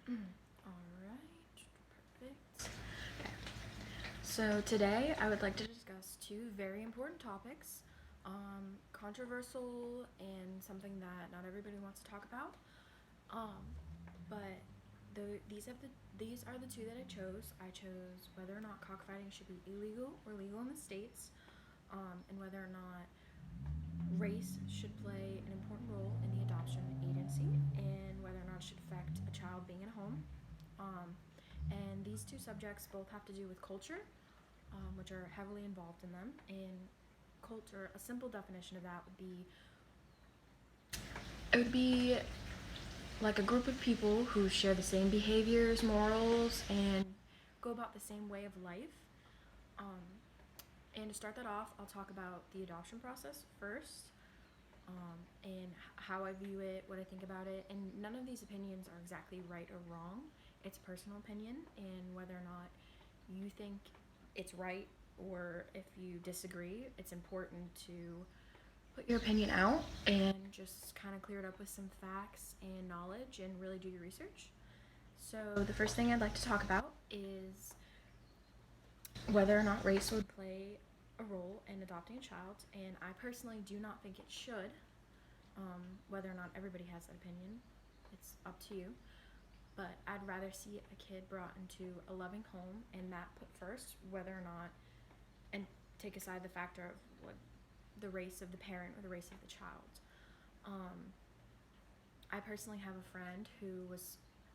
Alright, perfect. Okay. So today I would like to discuss two very important topics, controversial and something that not everybody wants to talk about. Um, but these are the two that I chose. I chose whether or not cockfighting should be illegal or legal in the states, and whether or not race should play an important role in the adoption agency, and whether or not it should affect a child being in a home. Um, and these two subjects both have to do with culture, which are heavily involved in them. And culture, a simple definition of that would be like a group of people who share the same behaviors, morals, and go about the same way of life. Um, and to start that off, I'll talk about the adoption process first, and how I view it, what I think about it. And none of these opinions are exactly right or wrong. It's personal opinion, and whether or not you think it's right or if you disagree, it's important to put your opinion out and just kind of clear it up with some facts and knowledge and really do your research. So, the first thing I'd like to talk about is whether or not race would play a role in adopting a child, and I personally do not think it should. Whether or not everybody has that opinion, it's up to you. But I'd rather see a kid brought into a loving home and that put first, whether or not, and take aside the factor of what the race of the parent or the race of the child. Um, I personally have a friend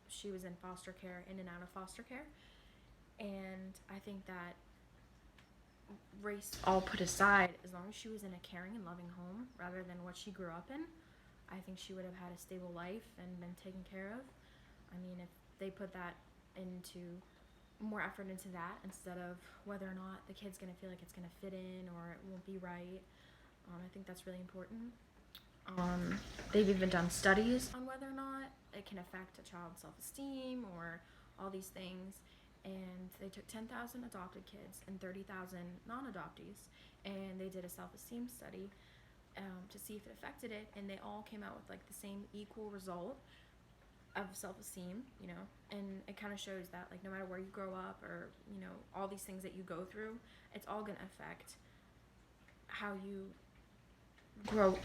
she was in foster care, in and out of foster care, and I think that race all put aside, as long as she was in a caring and loving home rather than what she grew up in, I think she would have had a stable life and been taken care of. I mean, if they put that into more effort into that instead of whether or not the kid's gonna feel like it's gonna fit in or it won't be right, I think that's really important. They've even done studies on whether or not it can affect a child's self-esteem or all these things. And they took 10,000 adopted kids and 30,000 non-adoptees, and they did a self-esteem study, to see if it affected it, and they all came out with like the same equal result of self-esteem, and it kind of shows that like no matter where you grow up or all these things that you go through, it's all going to affect how you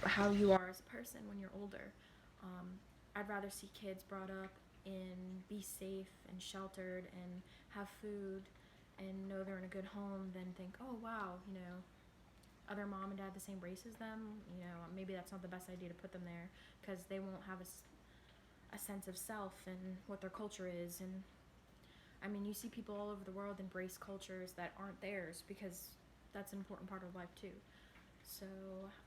how you are as a person when you're older. I'd rather see kids brought up and be safe and sheltered and have food and know they're in a good home than think, oh wow, other mom and dad the same race as them. Maybe that's not the best idea to put them there because they won't have a sense of self and what their culture is. And I mean, you see people all over the world embrace cultures that aren't theirs because that's an important part of life too. So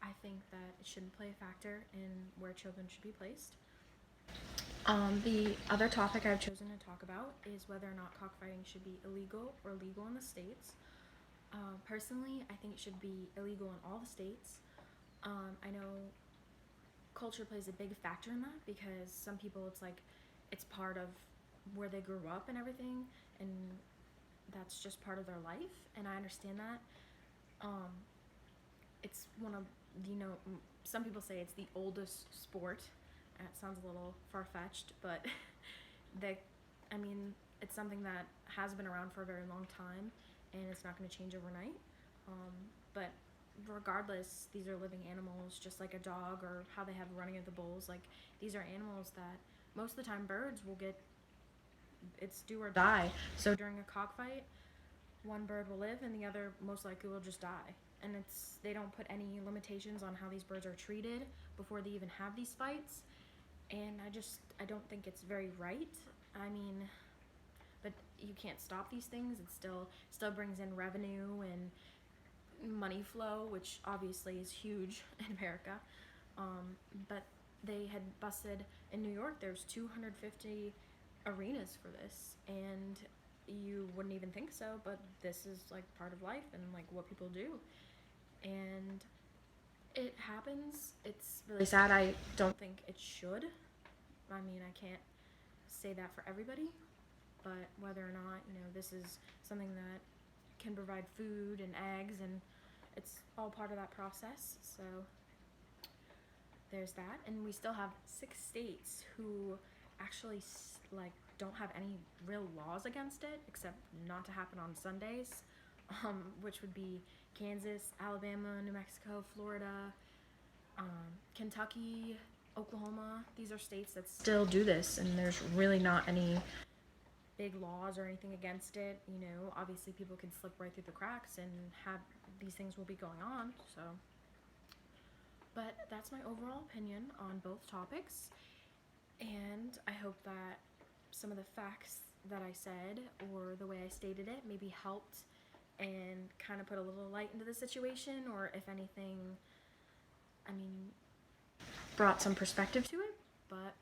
I think that it shouldn't play a factor in where children should be placed. The other topic I've chosen to talk about is whether or not cockfighting should be illegal or legal in the states. Personally, I think it should be illegal in all the states. I know culture plays a big factor in that because some people it's like it's part of where they grew up and everything, and that's just part of their life, and I understand that. Um, it's one of some people say it's the oldest sport. It sounds a little far-fetched, but they I mean it's something that has been around for a very long time, and it's not going to change overnight. But regardless, these are living animals, just like a dog or how they have running of the bulls. Like these are animals that most of the time birds will get, it's do or die. So during a cockfight, one bird will live and the other most likely will just die. And they don't put any limitations on how these birds are treated before they even have these fights. And I don't think it's very right. I mean, but you can't stop these things. It still brings in revenue and money flow, which obviously is huge in America. But they had busted in New York. There's 250 arenas for this, and you wouldn't even think so, but this is like part of life and like what people do, and it happens. It's really sad. I don't think it should. I mean, I can't say that for everybody, but whether or not this is something that can provide food and eggs, and it's all part of that process. So there's that. And we still have 6 states who actually like don't have any real laws against it except not to happen on Sundays, which would be Kansas, Alabama, New Mexico, Florida, Kentucky, Oklahoma. These are states that still do this, and there's really not any big laws or anything against it. You know, obviously people can slip right through the cracks and have these things will be going on. So, but that's my overall opinion on both topics, and I hope that some of the facts that I said or the way I stated it maybe helped and kind of put a little light into the situation, or if anything, I mean, brought some perspective to it. But